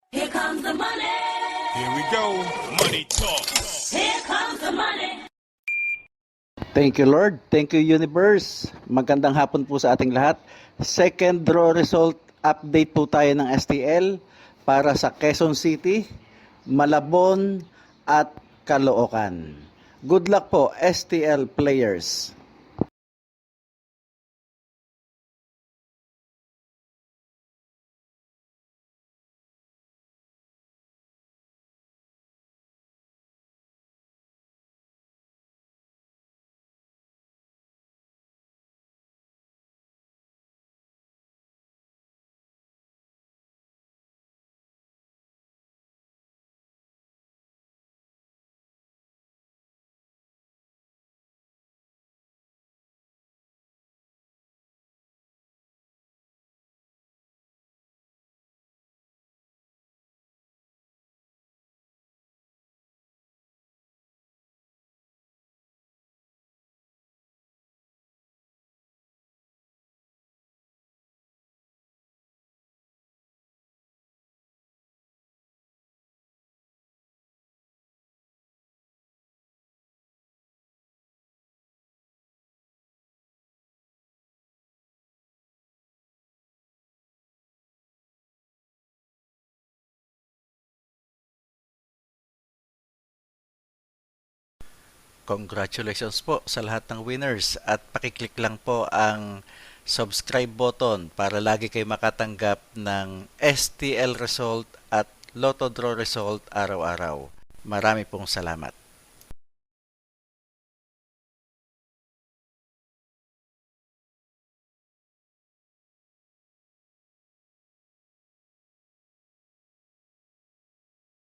Here comes the money. Here we go. Money talk. Here comes the money. Thank you, Lord. Thank you, Universe. Magandang hapon po sa ating lahat. Second draw result update po tayo ng STL para sa Quezon City, Malabon at Caloocan. Good luck po, STL players. Congratulations po sa lahat ng winners at pakiclick lang po ang subscribe button para lagi kayo makatanggap ng STL result at Lotto Draw result araw-araw. Marami pong salamat.